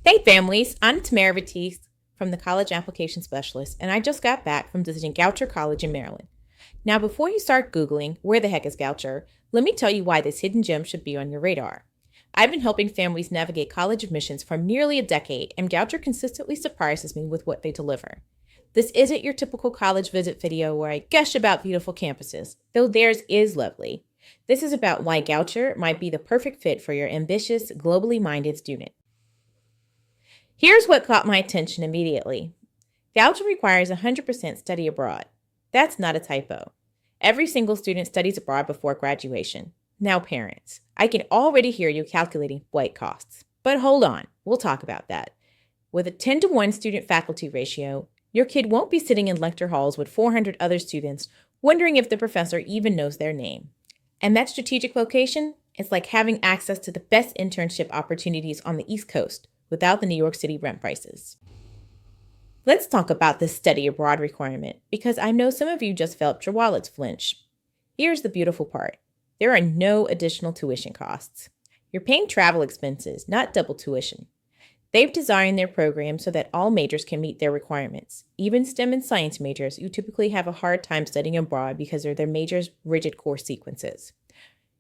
Hey families, I'm Tamara Batiste from the College Application Specialist, and I just got back from visiting Goucher College in Maryland. Now, before you start Googling, where the heck is Goucher, let me tell you why this hidden gem should be on your radar. I've been helping families navigate college admissions for nearly a decade, and Goucher consistently surprises me with what they deliver. This isn't your typical college visit video where I gush about beautiful campuses, though theirs is lovely. This is about why Goucher might be the perfect fit for your ambitious, globally minded student. Here's what caught my attention immediately. Goucher requires 100% study abroad. That's not a typo. Every single student studies abroad before graduation. Now, parents, I can already hear you calculating flight costs. But hold on, we'll talk about that. With a 10-to-1 student-faculty ratio, your kid won't be sitting in lecture halls with 400 other students wondering if the professor even knows their name. And that strategic location is like having access to the best internship opportunities on the East Coast without the New York City rent prices. Let's talk about this study abroad requirement, because I know some of you just felt your wallets flinch. Here's the beautiful part. There are no additional tuition costs. You're paying travel expenses, not double tuition. They've designed their program so that all majors can meet their requirements. Even STEM and science majors who typically have a hard time studying abroad because of their majors' rigid course sequences.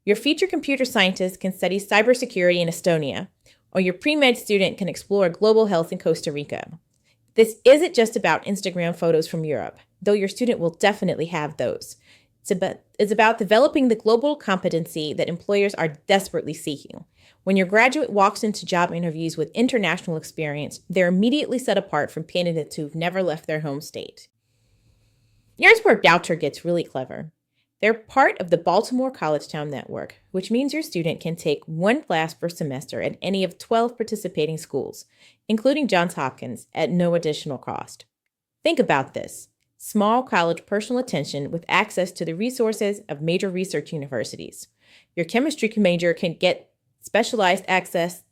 Your future computer scientist can study cybersecurity in Estonia, or your pre-med student can explore global health in Costa Rica. This isn't just about Instagram photos from Europe, though your student will definitely have those. It's about developing the global competency that employers are desperately seeking. When your graduate walks into job interviews with international experience, they're immediately set apart from candidates who've never left their home state. Here's where Goucher gets really clever. They're part of the Baltimore College Town Network, which means your student can take one class per semester at any of 12 participating schools, including Johns Hopkins, at no additional cost. Think about this. Small college personal attention with access to the resources of major research universities. Your chemistry major can get specialized access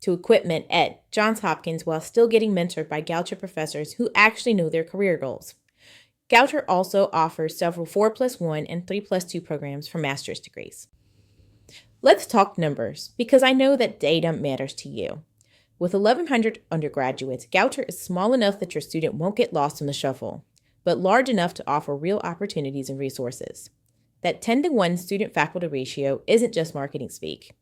to equipment at Johns Hopkins while still getting mentored by Goucher professors who actually know their career goals. Goucher also offers several 4+1 and 3+2 programs for master's degrees. Let's talk numbers, because I know that data matters to you. With 1,100 undergraduates, Goucher is small enough that your student won't get lost in the shuffle, but large enough to offer real opportunities and resources. That 10-to-1 student-faculty ratio isn't just marketing speak.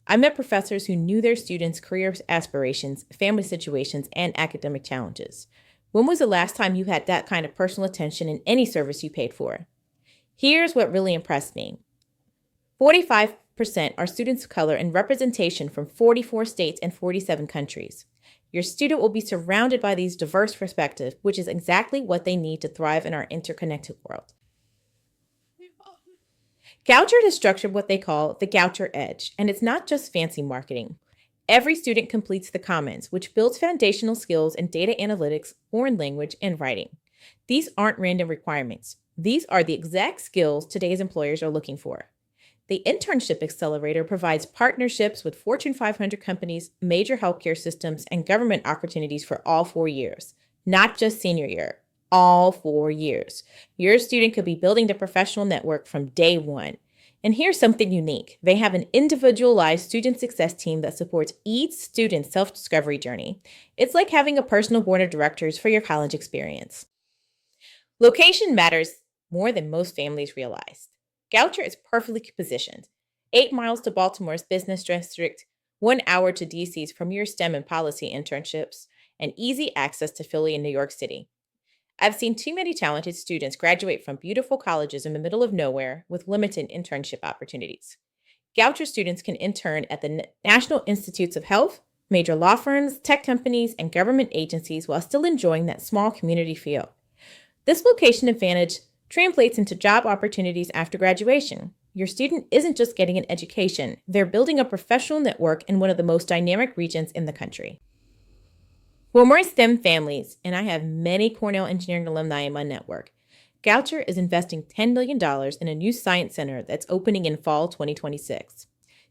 I met professors who knew their students' career aspirations, family situations, and academic challenges. When was the last time you had that kind of personal attention in any service you paid for? Here's what really impressed me. 45% are students of color and representation from 44 states and 47 countries. Your student will be surrounded by these diverse perspectives, which is exactly what they need to thrive in our interconnected world. Goucher has structured what they call the Goucher Edge, and it's not just fancy marketing. Every student completes the Commons, which builds foundational skills in data analytics, foreign language, and writing. These aren't random requirements. These are the exact skills today's employers are looking for. The Internship Accelerator provides partnerships with Fortune 500 companies, major healthcare systems, and government opportunities for all 4 years, not just senior year, all 4 years. Your student could be building the professional network from day one. And here's something unique. They have an individualized student success team that supports each student's self-discovery journey. It's like having a personal board of directors for your college experience. Location matters more than most families realize. Goucher is perfectly positioned. 8 miles to Baltimore's business district, 1 hour to DC's premier STEM and policy internships, and easy access to Philly and New York City. I've seen too many talented students graduate from beautiful colleges in the middle of nowhere with limited internship opportunities. Goucher students can intern at the National Institutes of Health, major law firms, tech companies, and government agencies while still enjoying that small community feel. This location advantage translates into job opportunities after graduation. Your student isn't just getting an education, they're building a professional network in one of the most dynamic regions in the country. For more STEM families, and I have many Cornell engineering alumni in my network, Goucher is investing $10 million in a new science center that's opening in fall 2026.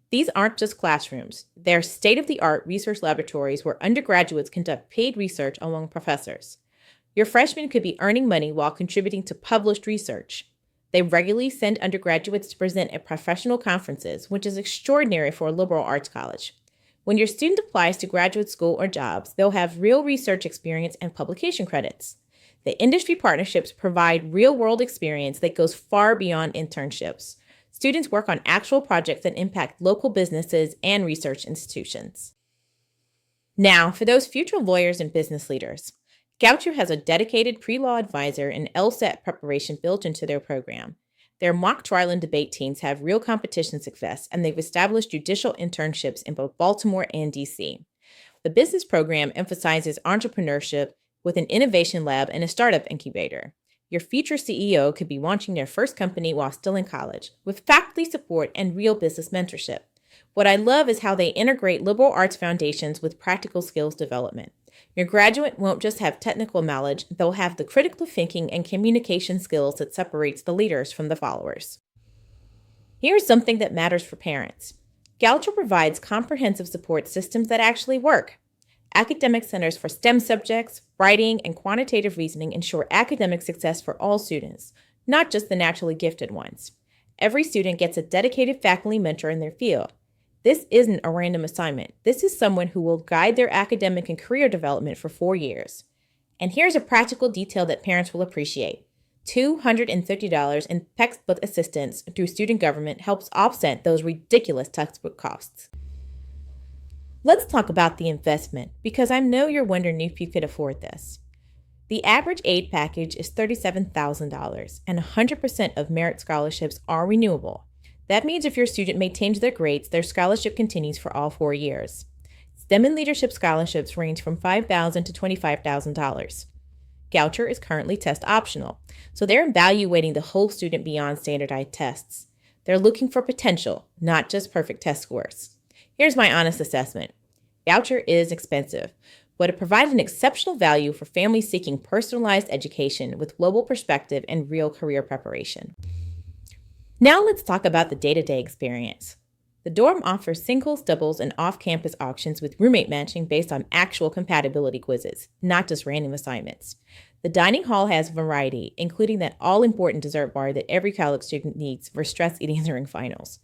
These aren't just classrooms. They're state-of-the-art research laboratories where undergraduates conduct paid research among professors. Your freshmen could be earning money while contributing to published research. They regularly send undergraduates to present at professional conferences, which is extraordinary for a liberal arts college. When your student applies to graduate school or jobs, they'll have real research experience and publication credits. The industry partnerships provide real-world experience that goes far beyond internships. Students work on actual projects that impact local businesses and research institutions. Now, for those future lawyers and business leaders, Goucher has a dedicated pre-law advisor and LSAT preparation built into their program. Their mock trial and debate teams have real competition success, and they've established judicial internships in both Baltimore and DC. The business program emphasizes entrepreneurship with an innovation lab and a startup incubator. Your future CEO could be launching their first company while still in college, with faculty support and real business mentorship. What I love is how they integrate liberal arts foundations with practical skills development. Your graduate won't just have technical knowledge, they'll have the critical thinking and communication skills that separates the leaders from the followers. Here's something that matters for parents. Goucher provides comprehensive support systems that actually work. Academic centers for STEM subjects, writing, and quantitative reasoning ensure academic success for all students, not just the naturally gifted ones. Every student gets a dedicated faculty mentor in their field. This isn't a random assignment. This is someone who will guide their academic and career development for 4 years. And here's a practical detail that parents will appreciate. $250 in textbook assistance through student government helps offset those ridiculous textbook costs. Let's talk about the investment, because I know you're wondering if you could afford this. The average aid package is $37,000, and 100% of merit scholarships are renewable. That means if your student maintains their grades, their scholarship continues for all 4 years. STEM and leadership scholarships range from $5,000 to $25,000. Goucher is currently test optional, so they're evaluating the whole student beyond standardized tests. They're looking for potential, not just perfect test scores. Here's my honest assessment. Goucher is expensive, but it provides an exceptional value for families seeking personalized education with global perspective and real career preparation. Now let's talk about the day-to-day experience. The dorm offers singles, doubles, and off-campus auctions with roommate matching based on actual compatibility quizzes, not just random assignments. The dining hall has variety, including that all-important dessert bar that every college student needs for stress eating during finals.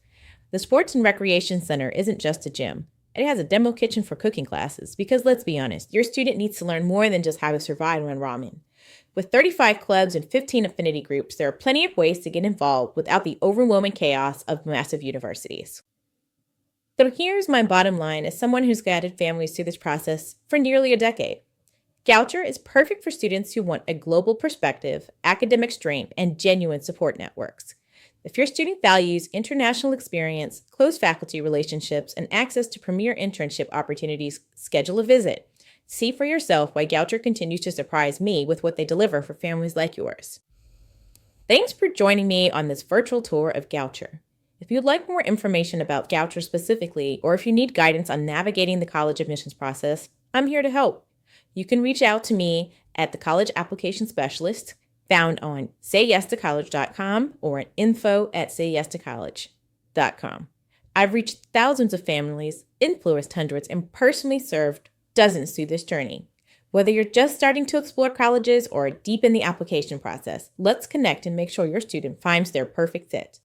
The Sports and Recreation Center isn't just a gym. It has a demo kitchen for cooking classes because, let's be honest, your student needs to learn more than just how to survive on ramen. With 35 clubs and 15 affinity groups, there are plenty of ways to get involved without the overwhelming chaos of massive universities. So here's my bottom line as someone who's guided families through this process for nearly a decade. Goucher is perfect for students who want a global perspective, academic strength, and genuine support networks. If your student values international experience, close faculty relationships, and access to premier internship opportunities, schedule a visit. See for yourself why Goucher continues to surprise me with what they deliver for families like yours. Thanks for joining me on this virtual tour of Goucher. If you'd like more information about Goucher specifically, or if you need guidance on navigating the college admissions process, I'm here to help. You can reach out to me at the College Application Specialist, found on sayyestocollege.com or at info@sayyestocollege.com. I've reached thousands of families, influenced hundreds, and personally served dozens through this journey. Whether you're just starting to explore colleges or deep in the application process, let's connect and make sure your student finds their perfect fit.